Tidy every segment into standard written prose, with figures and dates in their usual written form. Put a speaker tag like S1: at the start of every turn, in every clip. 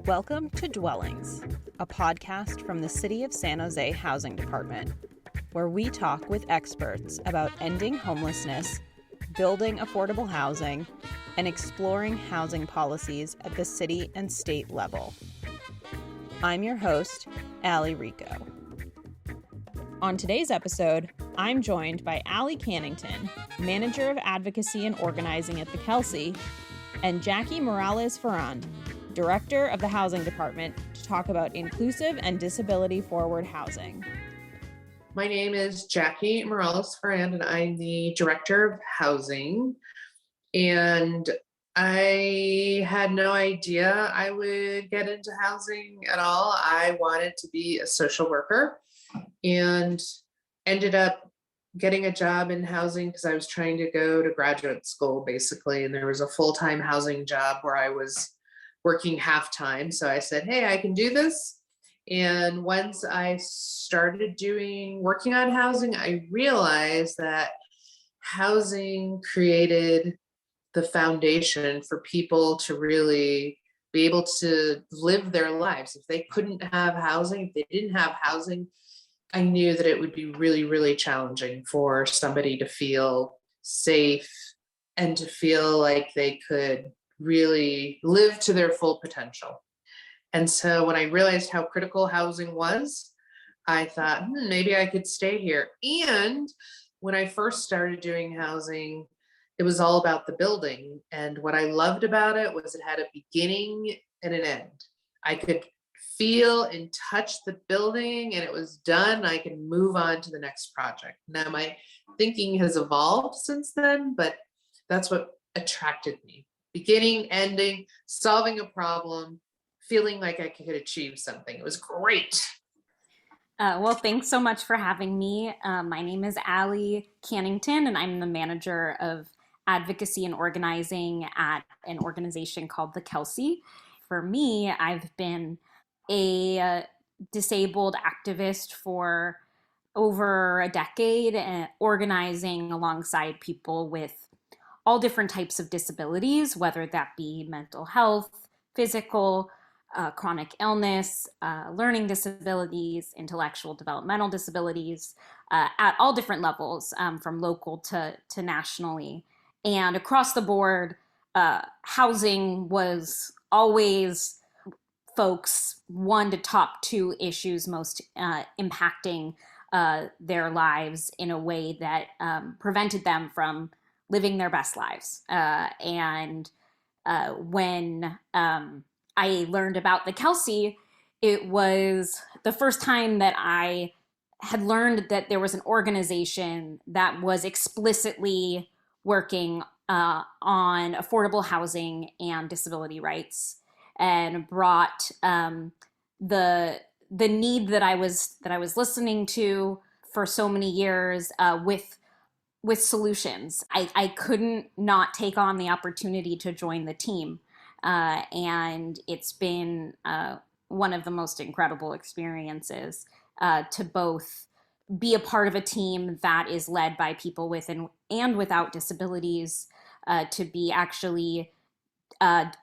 S1: Welcome to Dwellings, a podcast from the City of San Jose Housing Department, where we talk with experts about ending homelessness, building affordable housing, and exploring housing policies at the city and state level. I'm your host, Allie Rico. On today's episode, I'm joined by Allie Cannington, Manager of Advocacy and Organizing at the Kelsey, and Jacky Morales-Ferrand, Director of the Housing Department, to talk about inclusive and disability-forward housing.
S2: My name is Jacky Morales-Ferrand, and I'm the Director of Housing. And I had no idea I would get into housing at all. I wanted to be a social worker and ended up getting a job in housing because I was trying to go to graduate school, basically. And there was a full-time housing job where I was working half-time. So I said, hey, I can do this. And once I started working on housing, I realized that housing created the foundation for people to really be able to live their lives. If they couldn't have housing, if they didn't have housing, I knew that it would be really, really challenging for somebody to feel safe and to feel like they could really live to their full potential. And so when I realized how critical housing was, I thought, maybe I could stay here. And when I first started doing housing, it was all about the building. And what I loved about it was it had a beginning and an end. I could feel and touch the building and it was done. I could move on to the next project. Now my thinking has evolved since then, but that's what attracted me. Beginning, ending, solving a problem, feeling like I could achieve something. It was great.
S3: Well, thanks so much for having me. My name is Allie Cannington, and I'm the manager of Advocacy and Organizing at an organization called the Kelsey. For me, I've been a disabled activist for over a decade, organizing alongside people with all different types of disabilities, whether that be mental health, physical, chronic illness, learning disabilities, intellectual developmental disabilities, at all different levels, from local to nationally. And across the board, housing was always folks' one to top two issues most impacting their lives in a way that prevented them from living their best lives. And when I learned about the Kelsey, it was the first time that I had learned that there was an organization that was explicitly working on affordable housing and disability rights, and brought the need that I was listening to for so many years with solutions. I couldn't not take on the opportunity to join the team. And it's been one of the most incredible experiences to both be a part of a team that is led by people with and without disabilities, to be actually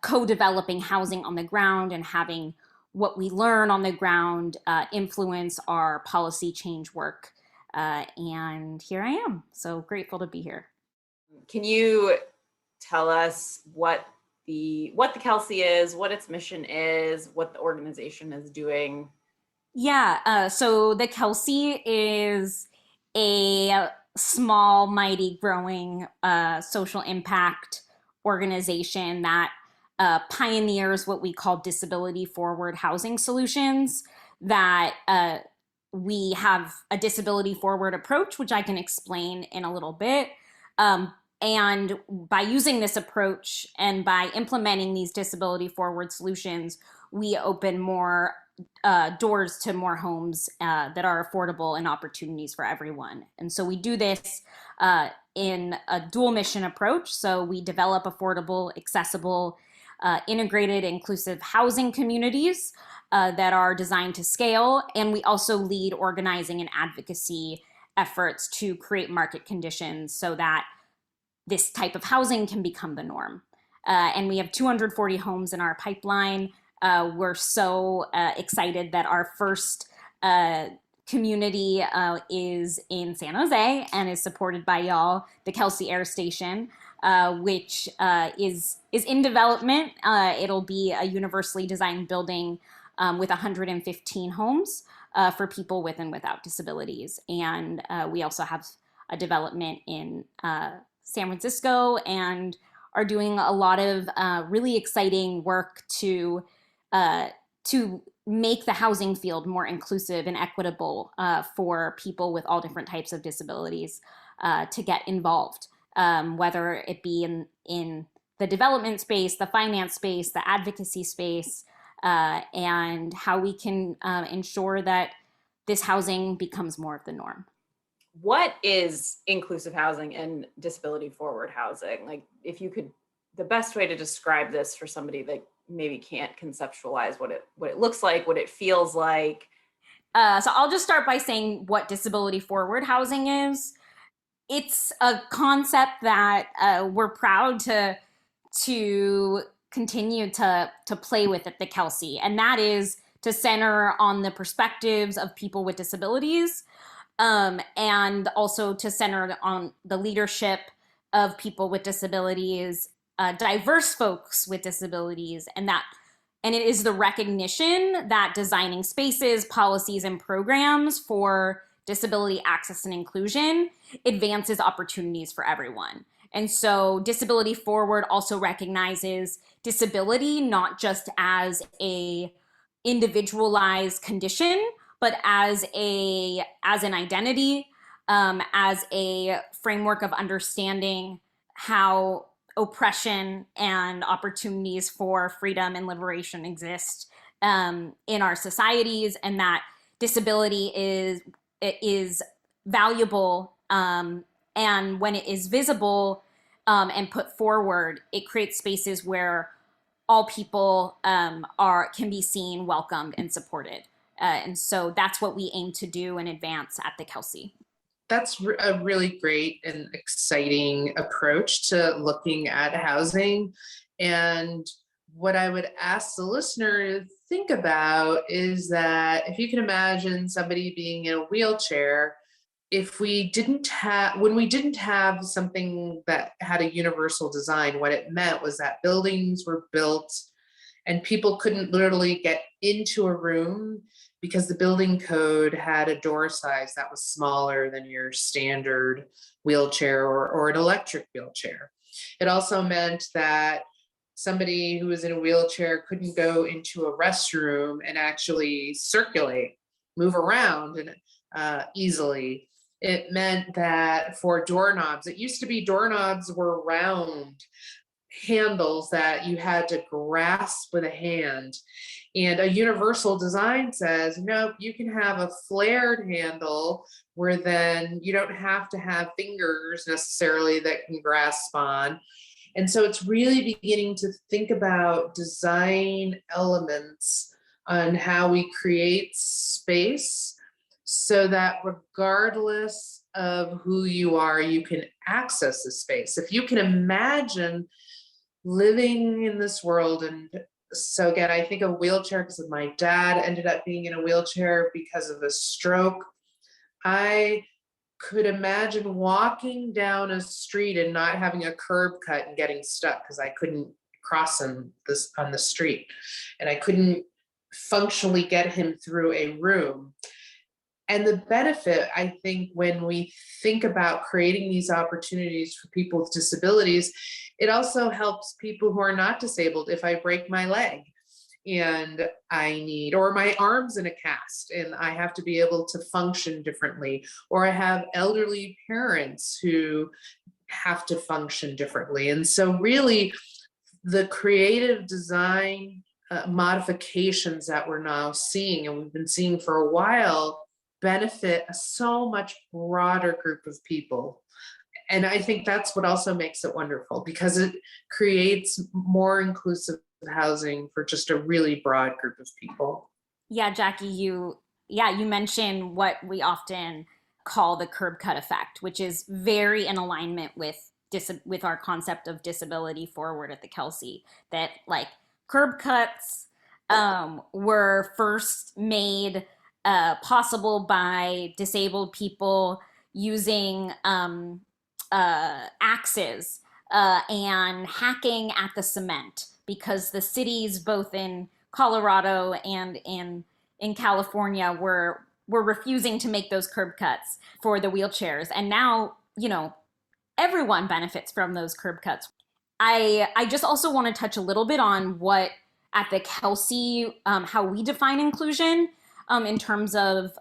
S3: co-developing housing on the ground and having what we learn on the ground influence our policy change work. And here I am. So grateful to be here.
S4: Can you tell us what the Kelsey is, what its mission is, what the organization is doing?
S3: Yeah, so the Kelsey is a small, mighty, growing social impact organization that pioneers what we call disability-forward housing solutions. That we have a disability-forward approach, which I can explain in a little bit. And by using this approach and by implementing these disability-forward solutions, we open more doors to more homes that are affordable and opportunities for everyone. And so we do this in a dual mission approach. So we develop affordable, accessible, integrated, inclusive housing communities that are designed to scale. And we also lead organizing and advocacy efforts to create market conditions so that this type of housing can become the norm. And we have 240 homes in our pipeline We're so excited that our first community is in San Jose and is supported by y'all, the Kelsey Air Station, which is in development. It'll be a universally designed building with 115 homes for people with and without disabilities. And we also have a development in San Francisco and are doing a lot of really exciting work to make the housing field more inclusive and equitable for people with all different types of disabilities to get involved, whether it be in the development space, the finance space, the advocacy space, and how we can ensure that this housing becomes more of the norm.
S4: What is inclusive housing and disability forward housing? Like, if you could, the best way to describe this for somebody that maybe can't conceptualize what it looks like, what it feels like.
S3: So I'll just start by saying what disability forward housing is. It's a concept that we're proud to continue to play with at the Kelsey, and that is to center on the perspectives of people with disabilities, and also to center on the leadership of people with disabilities, diverse folks with disabilities, and it is the recognition that designing spaces, policies, and programs for disability access and inclusion advances opportunities for everyone. And so Disability Forward also recognizes disability not just as a individualized condition, but as an identity, as a framework of understanding how oppression and opportunities for freedom and liberation exist in our societies, and that disability is valuable, and when it is visible and put forward, it creates spaces where all people can be seen, welcomed, and supported. And so that's what we aim to do and advance at the Kelsey.
S2: That's a really great and exciting approach to looking at housing. And what I would ask the listener to think about is that if you can imagine somebody being in a wheelchair, when we didn't have something that had a universal design, what it meant was that buildings were built and people couldn't literally get into a room because the building code had a door size that was smaller than your standard wheelchair or an electric wheelchair. It also meant that somebody who was in a wheelchair couldn't go into a restroom and actually circulate, move around and easily. It meant that for doorknobs, it used to be doorknobs were round handles that you had to grasp with a hand. And a universal design says, no, you can have a flared handle where then you don't have to have fingers necessarily that can grasp on. And so it's really beginning to think about design elements on how we create space so that regardless of who you are, you can access the space. If you can imagine living in this world, and so again, I think of wheelchair because my dad ended up being in a wheelchair because of a stroke. I could imagine walking down a street and not having a curb cut and getting stuck because I couldn't cross him on the street, and I couldn't functionally get him through a room. And the benefit, I think, when we think about creating these opportunities for people with disabilities, it also helps people who are not disabled. If I break my leg and or my arm's in a cast and I have to be able to function differently, or I have elderly parents who have to function differently. And so really the creative design modifications that we're now seeing, and we've been seeing for a while, benefit a so much broader group of people. And I think that's what also makes it wonderful, because it creates more inclusive housing for just a really broad group of people.
S3: Yeah, Jacky, you mentioned what we often call the curb cut effect, which is very in alignment with our concept of disability forward at the Kelsey, that like curb cuts were first made possible by disabled people using axes and hacking at the cement, because the cities both in Colorado and in California were refusing to make those curb cuts for the wheelchairs. And now, everyone benefits from those curb cuts. I just also want to touch a little bit on what at the Kelsey, how we define inclusion in terms of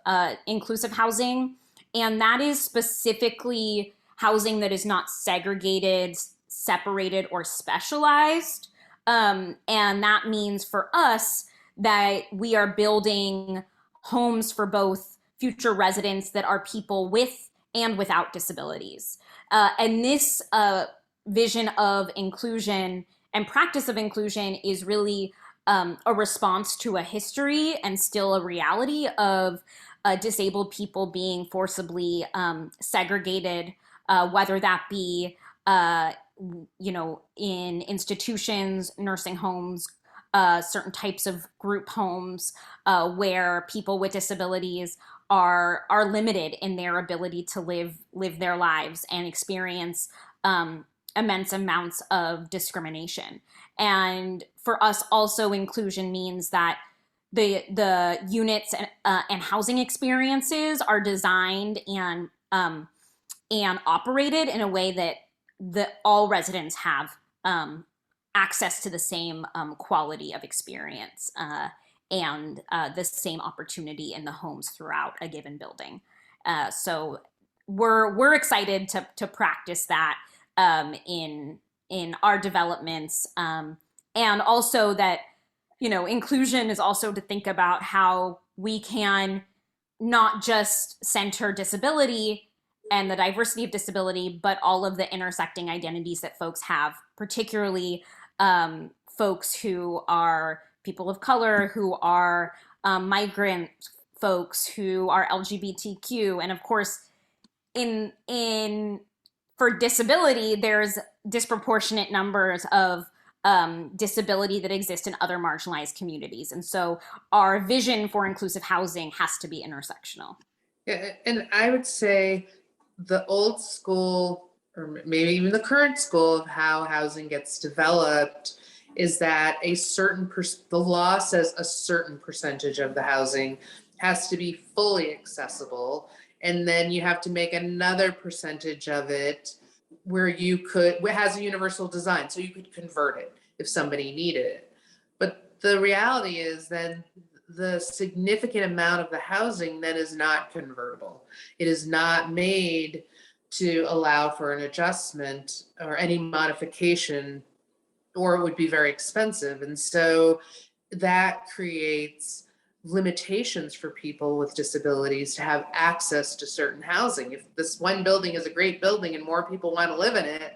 S3: inclusive housing. And that is specifically housing that is not segregated, separated, or specialized. And that means for us that we are building homes for both future residents that are people with and without disabilities. And this vision of inclusion and practice of inclusion is really a response to a history and still a reality of disabled people being forcibly segregated, whether that be in institutions, nursing homes, certain types of group homes, where people with disabilities are limited in their ability to live their lives and experience immense amounts of discrimination. And for us, also inclusion means that the units and housing experiences are designed and operated in a way that all residents have access to the same quality of experience and the same opportunity in the homes throughout a given building. So we're excited to practice that in our developments, and also that inclusion is also to think about how we can not just center disability and the diversity of disability, but all of the intersecting identities that folks have, particularly folks who are people of color, who are migrant folks, who are LGBTQ, and of course, for disability, there's disproportionate numbers of disability that exist in other marginalized communities, and so our vision for inclusive housing has to be intersectional.
S2: Yeah, and I would say the old school, or maybe even the current school of how housing gets developed, is that the law says a certain percentage of the housing has to be fully accessible, and then you have to make another percentage of it where it has a universal design, so you could convert it if somebody needed it. But the reality is then the significant amount of the housing then is not convertible. It is not made to allow for an adjustment or any modification, or it would be very expensive. And so that creates limitations for people with disabilities to have access to certain housing. If this one building is a great building and more people want to live in it,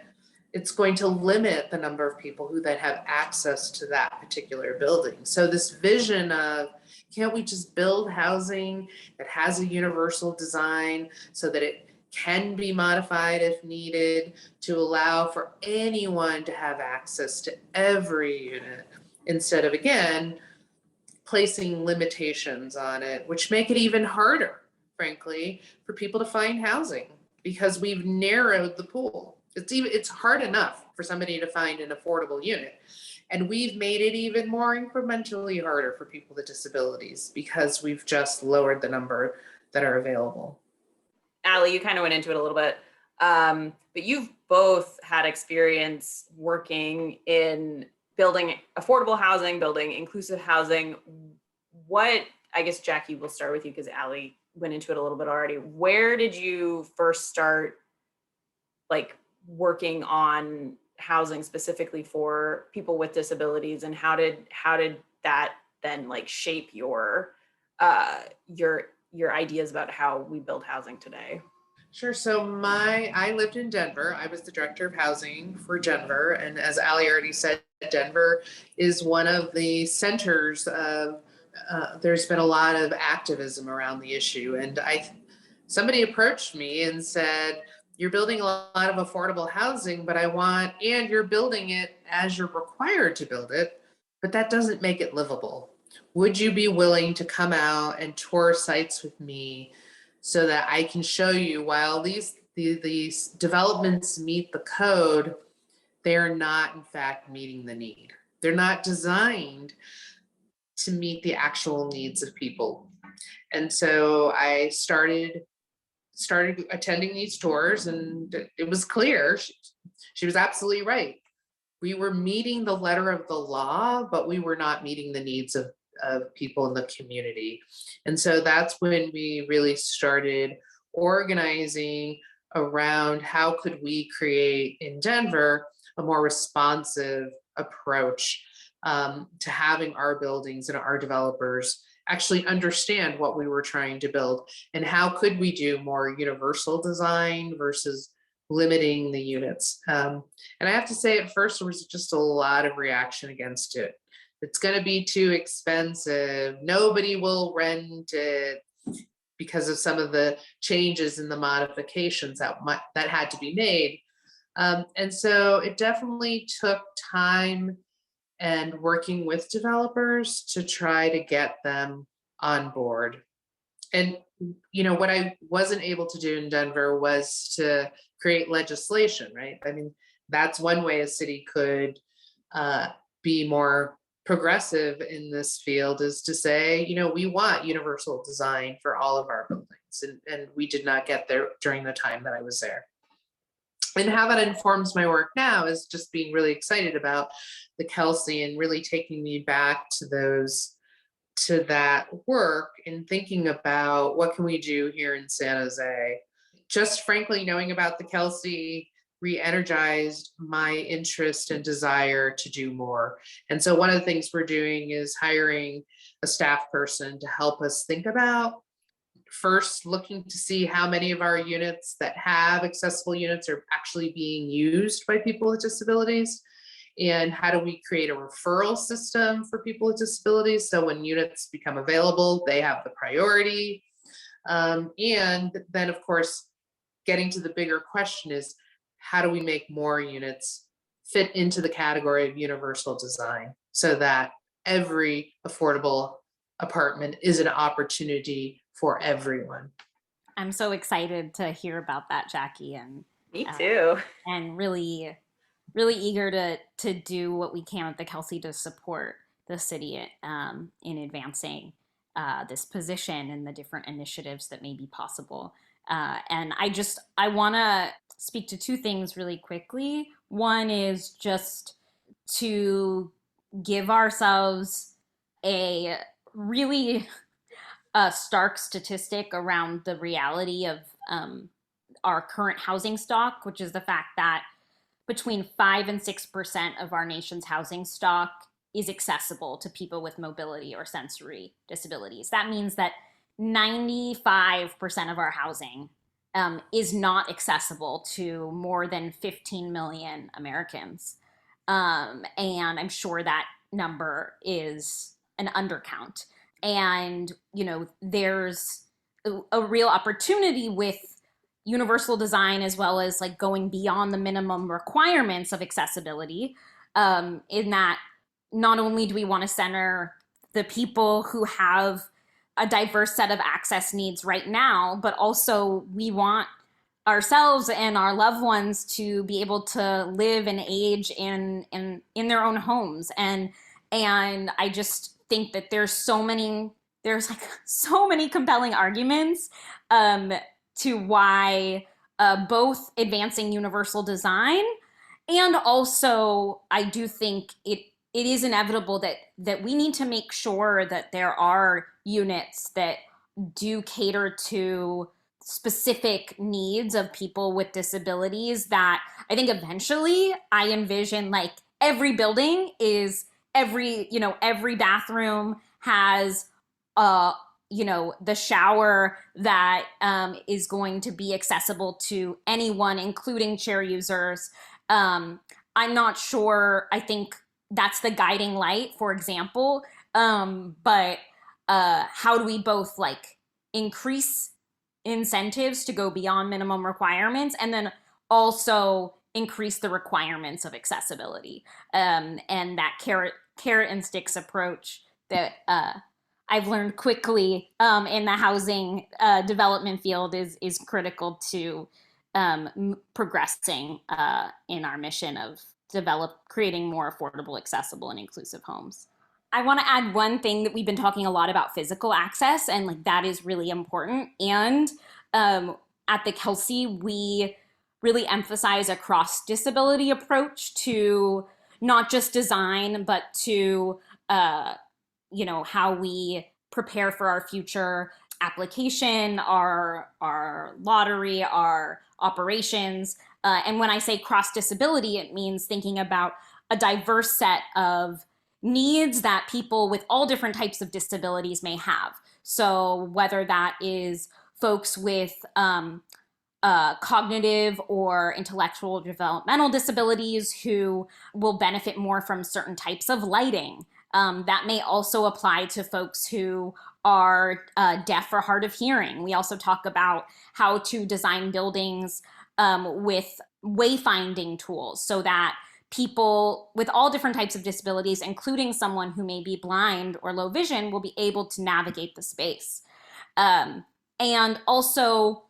S2: it's going to limit the number of people who then have access to that particular building. So this vision of, can't we just build housing that has a universal design so that it can be modified if needed to allow for anyone to have access to every unit, instead of, again, placing limitations on it, which make it even harder, frankly, for people to find housing, because we've narrowed the pool. It's hard enough for somebody to find an affordable unit, and we've made it even more incrementally harder for people with disabilities because we've just lowered the number that are available.
S4: Allie, you kind of went into it a little bit, but you've both had experience working in building affordable housing, building inclusive housing. I guess, Jacky, we'll start with you because Allie went into it a little bit already. Where did you first start working on housing specifically for people with disabilities, and how did that then shape your ideas about how we build housing today?
S2: Sure. So I lived in Denver. I was the director of housing for Denver. And as Allie already said, Denver is one of the centers of, there's been a lot of activism around the issue. And somebody approached me and said, you're building a lot of affordable housing, and you're building it as you're required to build it, but that doesn't make it livable. would you be willing to come out and tour sites with me so that I can show you, while these developments meet the code, they are not in fact meeting the need. They're not designed to meet the actual needs of people. And so I started attending these tours, and it was clear she was absolutely right. We were meeting the letter of the law, but we were not meeting the needs of people in the community. And so that's when we really started organizing around how could we create in Denver a more responsive approach to having our buildings and our developers actually understand what we were trying to build, and how could we do more universal design versus limiting the units. And I have to say, at first there was just a lot of reaction against it. It's going to be too expensive. Nobody will rent it, because of some of the changes in the modifications that had to be made. And so it definitely took time and working with developers to try to get them on board. And, you know, what I wasn't able to do in Denver was to create legislation, right? I mean, that's one way a city could be more progressive in this field, is to say, you know, we want universal design for all of our buildings. And we did not get there during the time that I was there. And how that informs my work now is just being really excited about the Kelsey and really taking me back to that work and thinking about what can we do here in San Jose. Just frankly, knowing about the Kelsey re-energized my interest and desire to do more. And so one of the things we're doing is hiring a staff person to help us think about, first looking to see how many of our units that have accessible units are actually being used by people with disabilities, and how do we create a referral system for people with disabilities so when units become available, they have the priority. And then, of course, getting to the bigger question is, how do we make more units fit into the category of universal design so that every affordable apartment is an opportunity for everyone?
S3: I'm so excited to hear about that, Jacky, and
S4: me too.
S3: And really, really eager to do what we can at the Kelsey to support the city in advancing this position and the different initiatives that may be possible. And I want to speak to two things really quickly. One is just to give ourselves a really stark statistic around the reality of our current housing stock, which is the fact that between 5 and 6% of our nation's housing stock is accessible to people with mobility or sensory disabilities. That means that 95% of our housing is not accessible to more than 15 million Americans. And I'm sure that number is an undercount. And, you know, there's a real opportunity with universal design, as well as like going beyond the minimum requirements of accessibility, in that not only do we want to center the people who have a diverse set of access needs right now, but also we want ourselves and our loved ones to be able to live and age in their own homes. And I just think that there's like so many compelling arguments to why both advancing universal design, and also I do think it is inevitable that we need to make sure that there are units that do cater to specific needs of people with disabilities. That I think eventually I envision like every building is every bathroom has the shower that is going to be accessible to anyone, including chair users. I'm not sure. I think that's the guiding light, for example. But how do we both like increase incentives to go beyond minimum requirements, and then also increase the requirements of accessibility? And that carrot and sticks approach that I've learned quickly in the housing development field is critical to progressing in our mission of creating more affordable, accessible, and inclusive homes. I want to add one thing that we've been talking a lot about: physical access, and like that is really important. And at the Kelsey, we really emphasize a cross-disability approach to not just design, but to how we prepare for our future application, our lottery, our operations. And when I say cross-disability, it means thinking about a diverse set of needs that people with all different types of disabilities may have. So whether that is folks with cognitive or intellectual developmental disabilities who will benefit more from certain types of lighting. That may also apply to folks who are deaf or hard of hearing. We also talk about how to design buildings with wayfinding tools so that people with all different types of disabilities, including someone who may be blind or low vision, will be able to navigate the space. And also,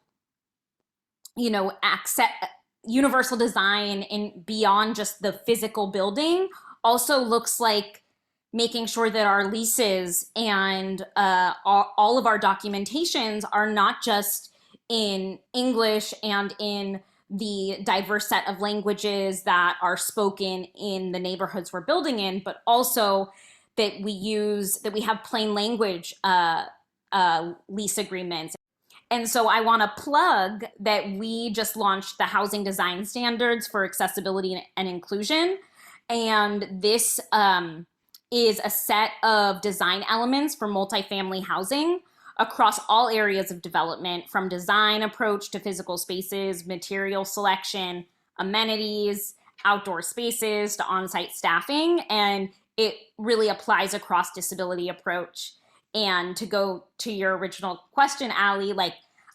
S3: universal design in beyond just the physical building also looks like making sure that our leases and all of our documentations are not just in English and in the diverse set of languages that are spoken in the neighborhoods we're building in, but also that we have plain language lease agreements. And so I want to plug that we just launched the Housing Design Standards for Accessibility and Inclusion. And this is a set of design elements for multifamily housing across all areas of development, from design approach to physical spaces, material selection, amenities, outdoor spaces to on-site staffing. And it really applies across disability approach. And to go to your original question, Allie, like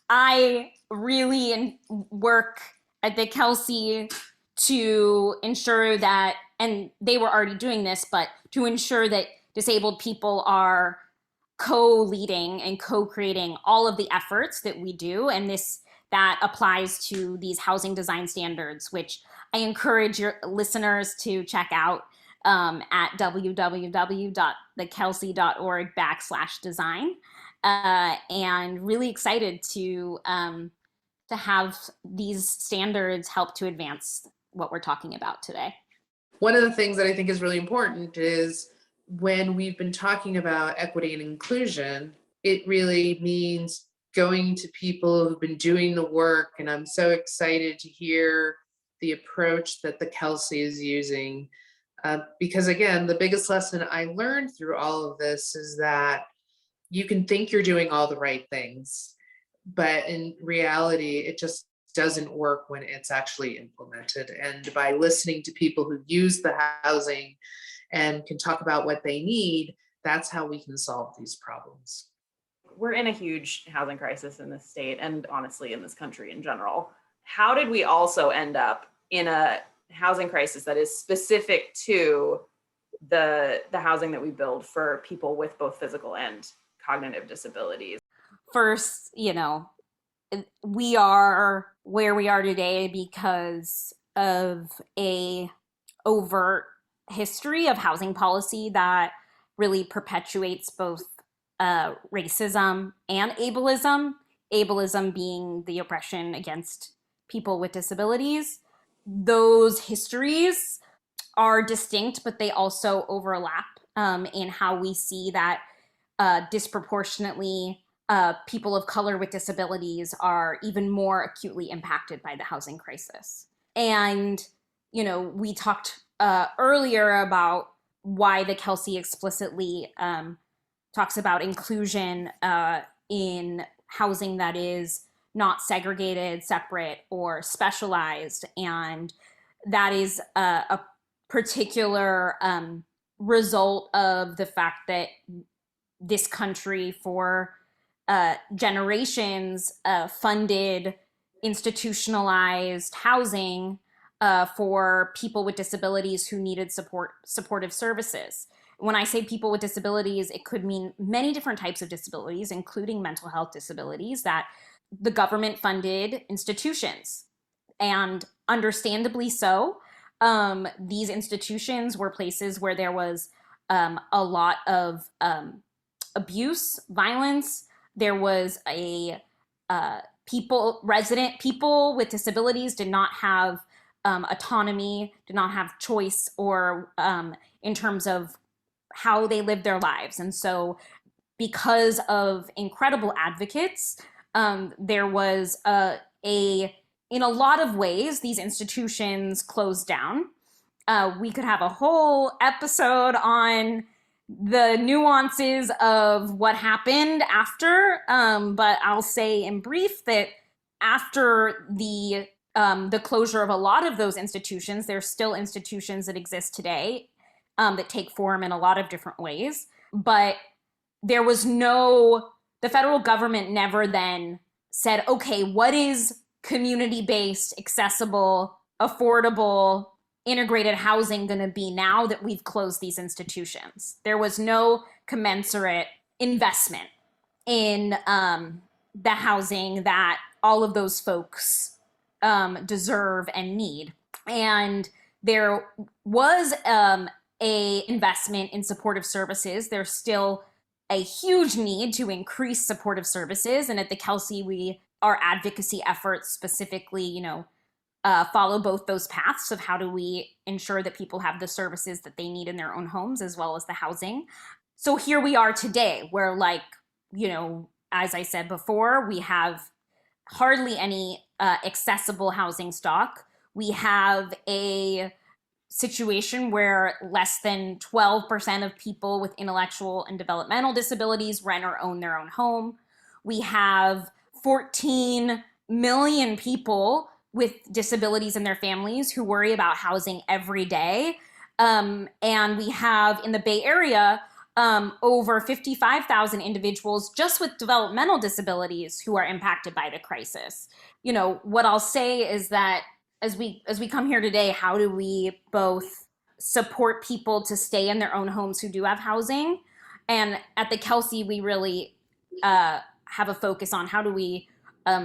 S3: I really work at the Kelsey to ensure that, and they were already doing this, but to ensure that disabled people are co-leading and co-creating all of the efforts that we do. And that applies to these housing design standards, which I encourage your listeners to check out at www.thekelsey.org/design. And really excited to have these standards help to advance what we're talking about today.
S2: One of the things that I think is really important is when we've been talking about equity and inclusion, it really means going to people who've been doing the work. And I'm so excited to hear the approach that the Kelsey is using. Because again, the biggest lesson I learned through all of this is that you can think you're doing all the right things, but in reality, it just doesn't work when it's actually implemented. And by listening to people who use the housing and can talk about what they need, that's how we can solve these problems.
S4: We're in a huge housing crisis in this state and honestly in this country in general. How did we also end up in a housing crisis that is specific to the housing that we build for people with both physical and cognitive disabilities?
S3: First, we are where we are today because of a overt history of housing policy that really perpetuates both racism and ableism being the oppression against people with disabilities. Those histories are distinct, but they also overlap in how we see that disproportionately people of color with disabilities are even more acutely impacted by the housing crisis. And, we talked earlier about why the Kelsey explicitly talks about inclusion in housing that is not segregated, separate, or specialized. And that is a particular result of the fact that this country for generations funded institutionalized housing for people with disabilities who needed supportive services. When I say people with disabilities, it could mean many different types of disabilities, including mental health disabilities, that the government funded institutions. And understandably so, these institutions were places where there was a lot of abuse, violence. There was resident people with disabilities did not have autonomy, did not have choice, or in terms of how they lived their lives. And so because of incredible advocates, there was in a lot of ways, these institutions closed down. We could have a whole episode on the nuances of what happened after, but I'll say in brief that after the closure of a lot of those institutions, there's still institutions that exist today that take form in a lot of different ways. But there was the federal government never then said, okay, what is community-based, accessible, affordable, integrated housing going to be now that we've closed these institutions? There was no commensurate investment in the housing that all of those folks deserve and need. And there was a investment in supportive services. There's still a huge need to increase supportive services. And at the Kelsey, our advocacy efforts specifically, follow both those paths of how do we ensure that people have the services that they need in their own homes as well as the housing. So here we are today where, as I said before, we have hardly any accessible housing stock. We have a situation where less than 12% of people with intellectual and developmental disabilities rent or own their own home. We have 14 million people with disabilities in their families who worry about housing every day. And we have in the Bay Area over 55,000 individuals just with developmental disabilities who are impacted by the crisis. What I'll say is that as we come here today, how do we both support people to stay in their own homes who do have housing? And at the Kelsey, we really have a focus on how do we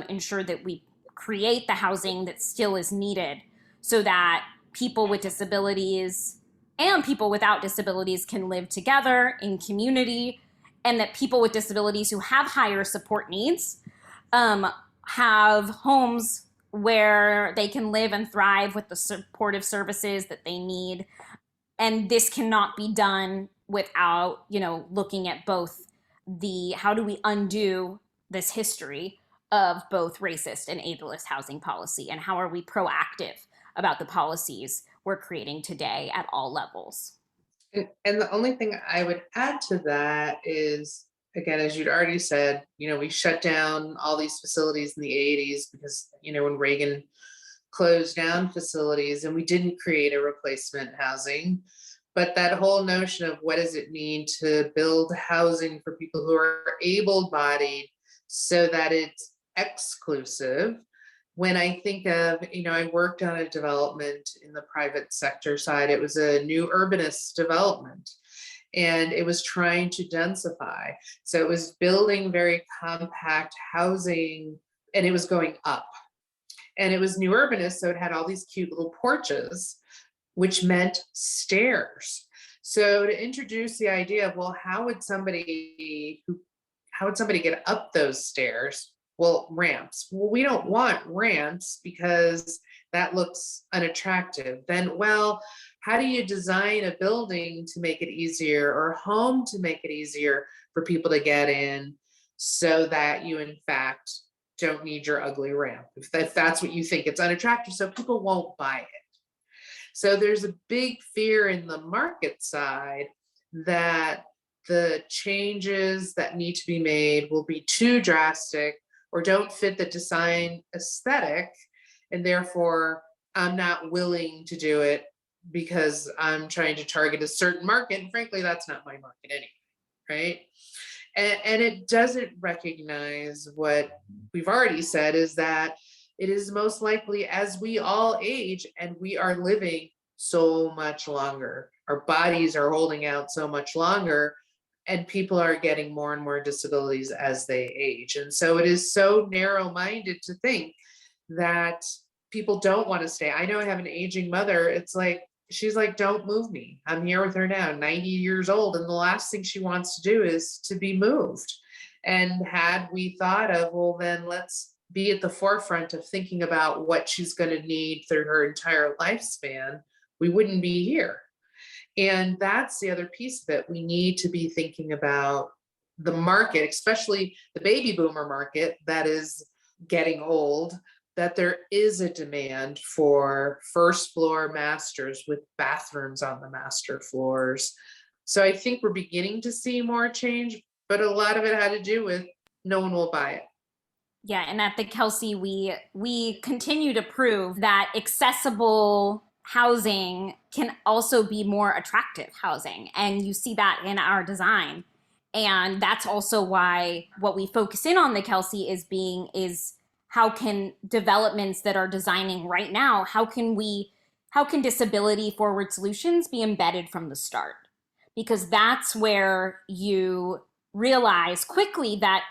S3: ensure that we create the housing that still is needed so that people with disabilities and people without disabilities can live together in community, and that people with disabilities who have higher support needs have homes where they can live and thrive with the supportive services that they need. And this cannot be done without, looking at both how do we undo this history of both racist and ableist housing policy, and how are we proactive about the policies we're creating today at all levels.
S2: And the only thing I would add to that is, again, as you'd already said, we shut down all these facilities in the 80s because, when Reagan closed down facilities, and we didn't create a replacement housing. But that whole notion of what does it mean to build housing for people who are able-bodied so that it's exclusive. When I think of, I worked on a development in the private sector side. It was a new urbanist development, and it was trying to densify. So it was building very compact housing, and it was going up. And it was new urbanist, so it had all these cute little porches, which meant stairs. So to introduce the idea of, well, how would somebody get up those stairs? Well, ramps. Well, we don't want ramps because that looks unattractive. Then, well, how do you design a building to make it easier, or a home to make it easier for people to get in, so that you, in fact, don't need your ugly ramp, if that's what you think, it's unattractive, so people won't buy it. So there's a big fear in the market side that the changes that need to be made will be too drastic or don't fit the design aesthetic, and therefore I'm not willing to do it because I'm trying to target a certain market, and frankly, that's not my market anyway, right? And it doesn't recognize what we've already said, is that it is most likely as we all age and we are living so much longer, our bodies are holding out so much longer, and people are getting more and more disabilities as they age. And so it is so narrow-minded to think that people don't want to stay. I know I have an aging mother. It's like, she's like, don't move me. I'm here with her now, 90 years old. And the last thing she wants to do is to be moved. And had we thought of, well, then let's be at the forefront of thinking about what she's going to need through her entire lifespan, we wouldn't be here. And that's the other piece of it. We need to be thinking about the market, especially the baby boomer market that is getting old, that there is a demand for first floor masters with bathrooms on the master floors. So I think we're beginning to see more change, but a lot of it had to do with no one will buy it.
S3: Yeah, and at the Kelsey, we continue to prove that accessible housing can also be more attractive housing. And you see that in our design. And that's also why what we focus in on the Kelsey is how can developments that are designing right now, how can disability forward solutions be embedded from the start? Because that's where you realize quickly that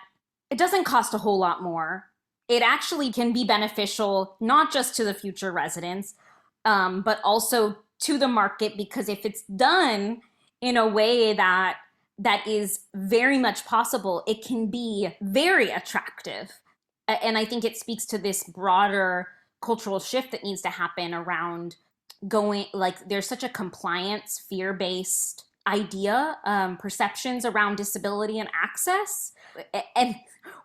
S3: it doesn't cost a whole lot more. It actually can be beneficial, not just to the future residents, but also to the market, because if it's done in a way that is very much possible, it can be very attractive. And I think it speaks to this broader cultural shift that needs to happen around going, like, there's such a compliance, fear-based idea, perceptions around disability and access. And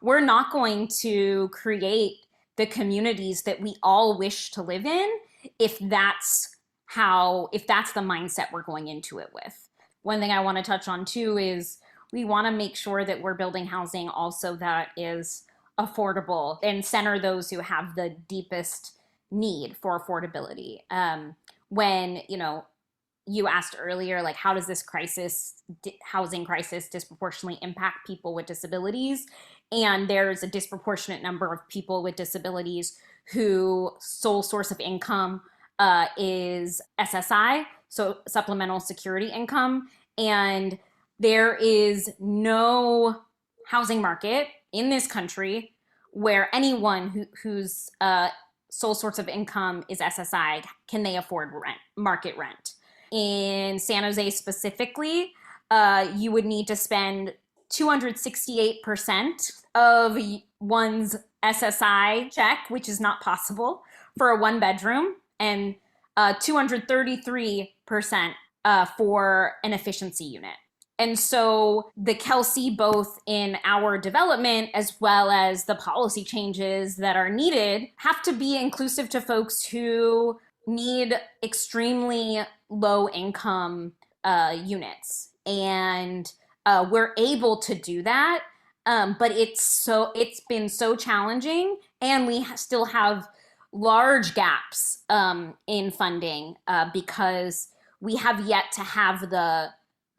S3: we're not going to create the communities that we all wish to live in if that's the mindset we're going into it with. One thing I want to touch on too is we want to make sure that we're building housing also that is affordable and center those who have the deepest need for affordability. When, you asked earlier, like, how does this housing crisis disproportionately impact people with disabilities? And there's a disproportionate number of people with disabilities whose sole source of income is SSI, so supplemental security income. And there is no housing market in this country where anyone whose sole source of income is SSI, can they afford market rent? In San Jose specifically, you would need to spend 268% of one's SSI check, which is not possible for a one bedroom, and 233% for an efficiency unit. And so the Kelsey, both in our development as well as the policy changes that are needed, have to be inclusive to folks who need extremely low income units. And we're able to do that. But it's been so challenging, and we still have large gaps in funding because we have yet to have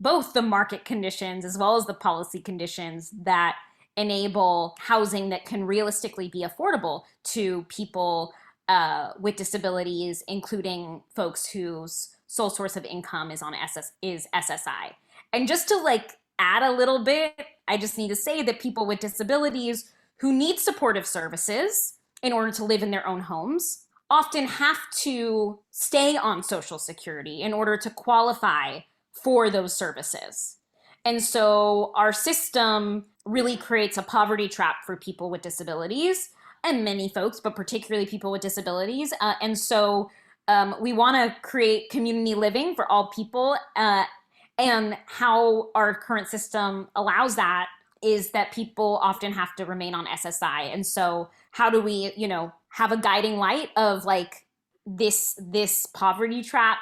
S3: both the market conditions as well as the policy conditions that enable housing that can realistically be affordable to people with disabilities, including folks whose sole source of income is SSI. And just to add a little bit, I just need to say that people with disabilities who need supportive services in order to live in their own homes often have to stay on Social Security in order to qualify for those services. And so our system really creates a poverty trap for people with disabilities, and many folks, but particularly people with disabilities. And so we want to create community living for all people. And how our current system allows that is that people often have to remain on SSI. And so how do we, have a guiding light of this poverty trap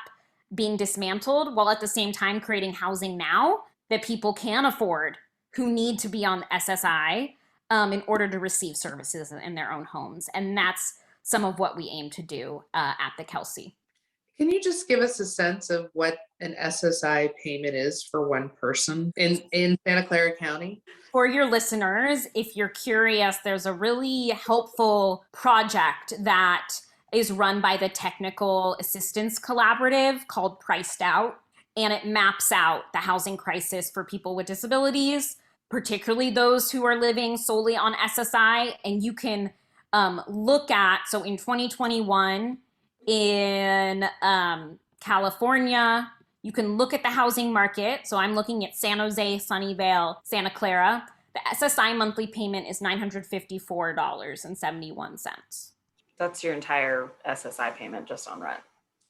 S3: being dismantled, while at the same time creating housing now that people can afford who need to be on SSI in order to receive services in their own homes. And that's some of what we aim to do at the Kelsey.
S2: Can you just give us a sense of what an SSI payment is for one person in Santa Clara County?
S3: For your listeners, if you're curious, there's a really helpful project that is run by the Technical Assistance Collaborative called Priced Out, and it maps out the housing crisis for people with disabilities, particularly those who are living solely on SSI. And you can look at, so in 2021, in California, you can look at the housing market. So I'm looking at San Jose, Sunnyvale, Santa Clara. The SSI monthly payment is $954.71.
S4: That's your entire SSI payment just on rent.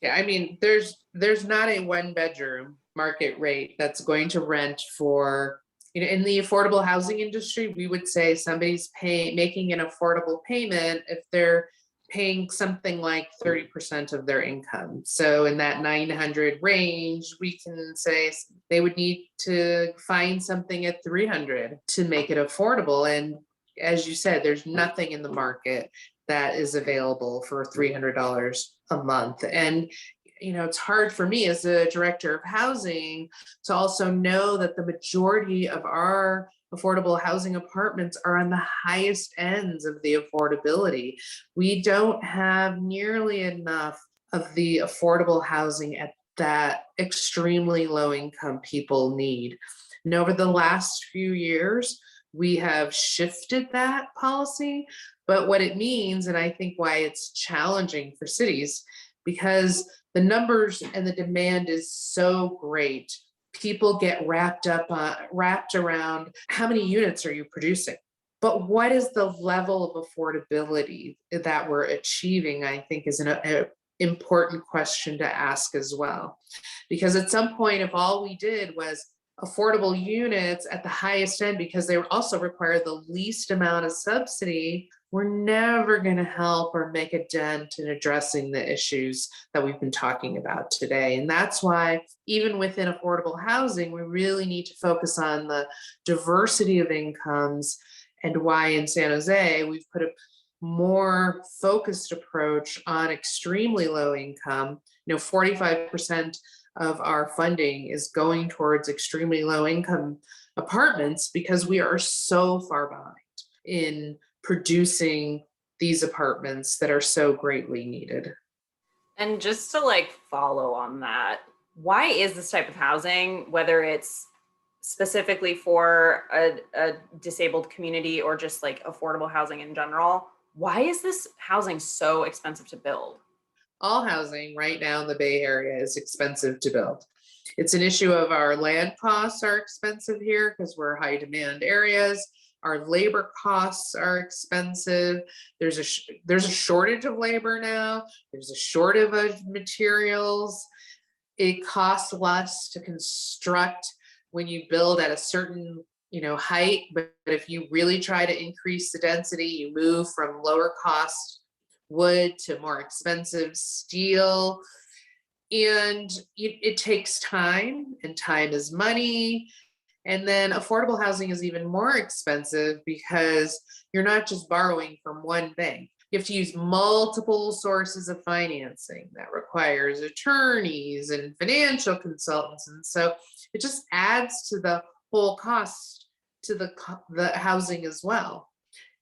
S2: Yeah, I mean, there's not a one bedroom market rate that's going to rent for, in the affordable housing industry, we would say somebody's making an affordable payment if they're paying something like 30% of their income. So in that 900 range, we can say they would need to find something at 300 to make it affordable. And as you said, there's nothing in the market that is available for $300 a month. And it's hard for me as a director of housing to also know that the majority of our affordable housing apartments are on the highest ends of the affordability. We don't have nearly enough of the affordable housing at that extremely low income people need. And over the last few years, we have shifted that policy. But what it means, and I think why it's challenging for cities, because the numbers and the demand is so great, people get wrapped around how many units are you producing? But what is the level of affordability that we're achieving, I think is an important question to ask as well. Because at some point, if all we did was affordable units at the highest end, because they also require the least amount of subsidy, we're never going to help or make a dent in addressing the issues that we've been talking about today. And that's why even within affordable housing, we really need to focus on the diversity of incomes, and why in San Jose, we've put a more focused approach on extremely low income. 45% of our funding is going towards extremely low income apartments because we are so far behind in producing these apartments that are so greatly needed.
S4: And just to follow on that, why is this type of housing, whether it's specifically for a disabled community or just affordable housing in general, why is this housing so expensive to build?
S2: All housing right now in the Bay Area is expensive to build. It's an issue of our land costs are expensive here because we're high demand areas. Our labor costs are expensive. There's a shortage of labor now. There's a shortage of materials. It costs less to construct when you build at a certain height, but if you really try to increase the density, you move from lower cost wood to more expensive steel. And it takes time, and time is money. And then affordable housing is even more expensive because you're not just borrowing from one bank. You have to use multiple sources of financing that requires attorneys and financial consultants. And so it just adds to the whole cost to the housing as well.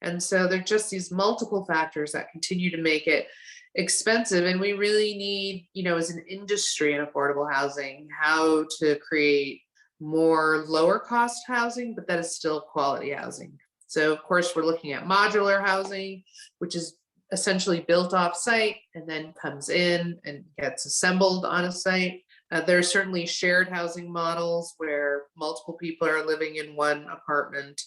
S2: And so there are just these multiple factors that continue to make it expensive. And we really need, as an industry in affordable housing, how to create more lower cost housing, but that is still quality housing. So of course, we're looking at modular housing, which is essentially built off site and then comes in and gets assembled on a site. There are certainly shared housing models where multiple people are living in one apartment.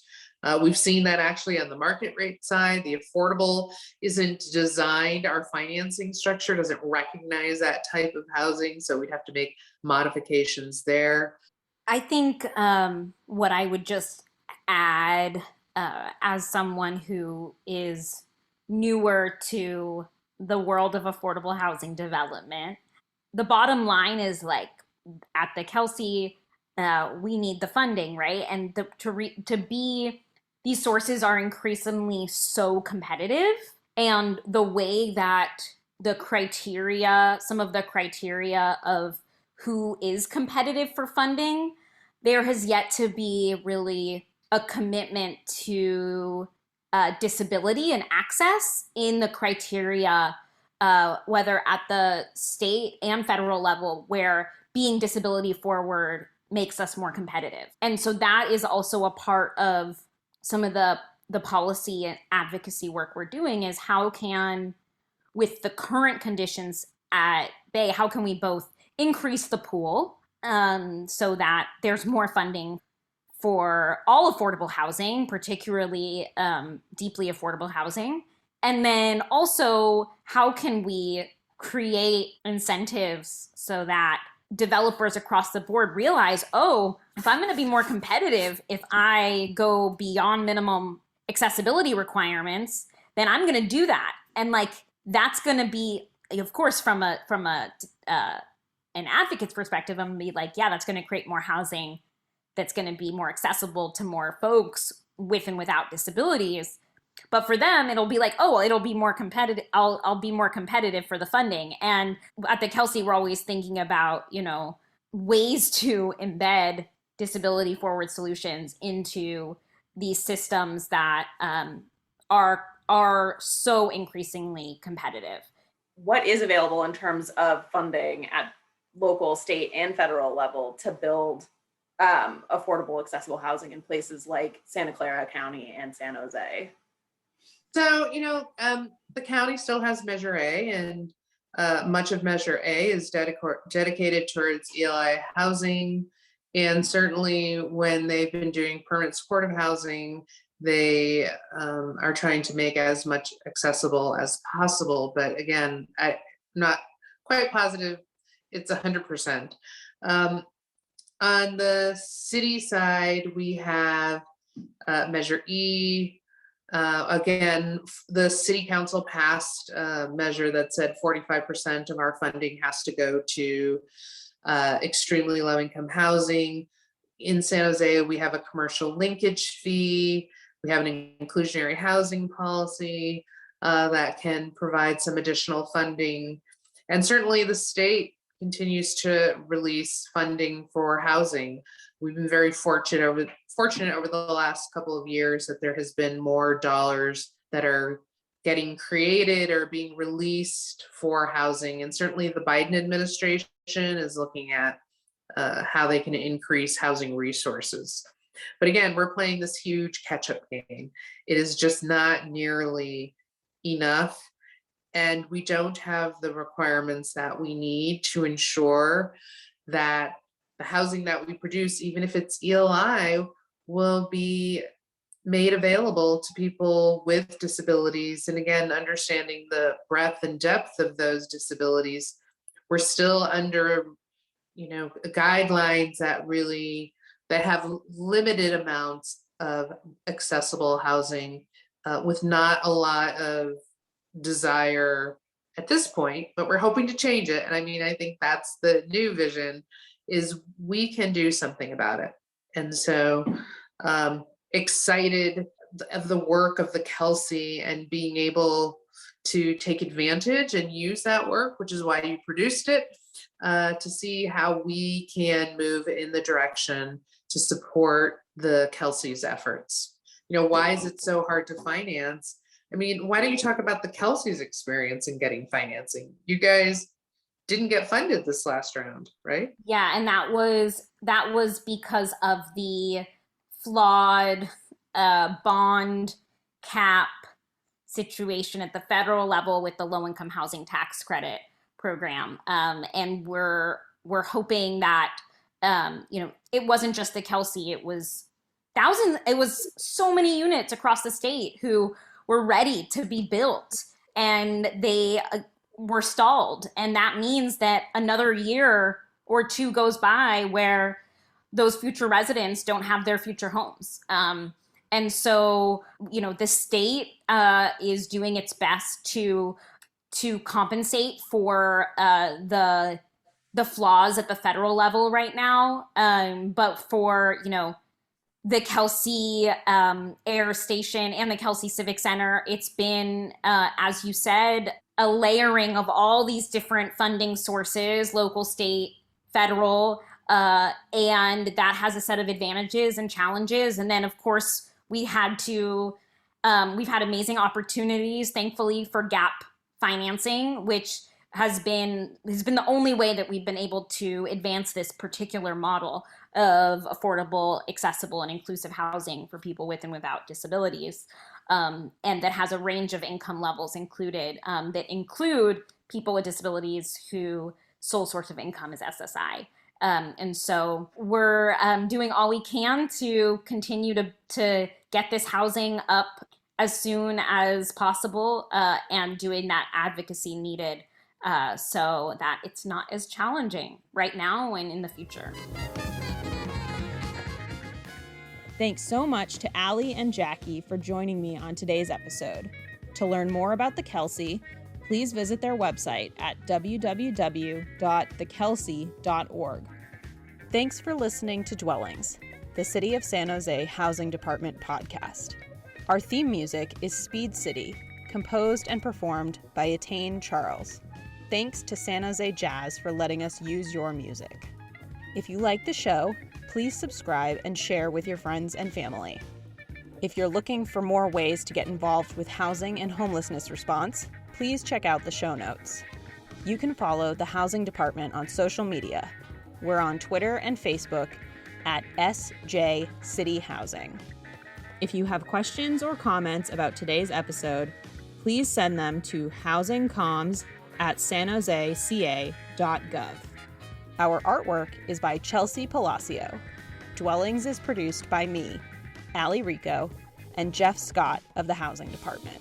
S2: We've seen that actually on the market rate side. The affordable isn't designed, our financing structure doesn't recognize that type of housing, so we'd have to make modifications there.
S3: I think what I would just add as someone who is newer to the world of affordable housing development, the bottom line is at the Kelsey, we need the funding, right? And these sources are increasingly so competitive, and the way that the criteria, some of the criteria of who is competitive for funding, there has yet to be really a commitment to disability and access in the criteria, whether at the state and federal level, where being disability forward makes us more competitive. And so that is also a part of some of the policy and advocacy work we're doing, is how can, with the current conditions at bay, how can we both increase the pool so that there's more funding for all affordable housing, particularly deeply affordable housing, and then also how can we create incentives so that developers across the board realize, oh, if I'm going to be more competitive, if I go beyond minimum accessibility requirements, then I'm going to do that. And like, that's going to be, of course, from an advocate's perspective, I'm going to be like, yeah, that's going to create more housing that's going to be more accessible to more folks with and without disabilities. But for them, it'll be like, oh, well, it'll be more competitive. I'll be more competitive for the funding. And at the Kelsey, we're always thinking about, ways to embed disability forward solutions into these systems that are so increasingly competitive.
S4: What is available in terms of funding at local, state, and federal level to build affordable, accessible housing in places like Santa Clara County and San Jose?
S2: So, the county still has Measure A, and much of Measure A is dedicated towards ELI housing. And certainly when they've been doing permanent supportive housing, they are trying to make as much accessible as possible. But again, I'm not quite positive it's 100%. On the city side, we have Measure E. Again, the city council passed a measure that said 45% of our funding has to go to extremely low income housing. In San Jose, we have a commercial linkage fee. We have an inclusionary housing policy that can provide some additional funding. And certainly the state continues to release funding for housing. We've been very fortunate over the last couple of years that there has been more dollars that are getting created or being released for housing. And certainly the Biden administration is looking at how they can increase housing resources. But again, we're playing this huge catch-up game. It is just not nearly enough. And we don't have the requirements that we need to ensure that the housing that we produce, even if it's ELI, will be made available to people with disabilities. And again, understanding the breadth and depth of those disabilities, we're still under, guidelines that have limited amounts of accessible housing with not a lot of desire at this point, but we're hoping to change it. And I think that's the new vision, is we can do something about it. And so excited of the work of the Kelsey and being able to take advantage and use that work, which is why you produced it, to see how we can move in the direction to support the Kelsey's efforts. Why is it so hard to finance? Why don't you talk about the Kelsey's experience in getting financing? You guys didn't get funded this last round, right?
S3: Yeah, and that was because of the flawed bond cap situation at the federal level with the low-income housing tax credit program, and we're hoping that it wasn't just the Kelsey, it was thousands, it was so many units across the state who were ready to be built, and they were stalled. And that means that another year or two goes by where those future residents don't have their future homes. And so, the state is doing its best to compensate for the flaws at the federal level right now. But for, the Kelsey Air Station and the Kelsey Civic Center, it's been, as you said, a layering of all these different funding sources, local, state, federal, and that has a set of advantages and challenges. And then, of course, we've had amazing opportunities, thankfully, for gap financing, which has been the only way that we've been able to advance this particular model of affordable, accessible, and inclusive housing for people with and without disabilities. And that has a range of income levels included, that include people with disabilities whose sole source of income is SSI. And so we're doing all we can to continue to get this housing up as soon as possible, and doing that advocacy needed so that it's not as challenging right now and in the future.
S1: Thanks so much to Allie and Jacky for joining me on today's episode. To learn more about the Kelsey, please visit their website at www.thekelsey.org. Thanks for listening to Dwellings, the City of San Jose Housing Department podcast. Our theme music is Speed City, composed and performed by Attain Charles. Thanks to San Jose Jazz for letting us use your music. If you like the show, please subscribe and share with your friends and family. If you're looking for more ways to get involved with housing and homelessness response, please check out the show notes. You can follow the Housing Department on social media. We're on Twitter and Facebook at SJ City Housing. If you have questions or comments about today's episode, please send them to housingcoms@sanjoseca.gov. Our artwork is by Chelsea Palacio. Dwellings is produced by me, Allie Rico, and Jeff Scott of the Housing Department.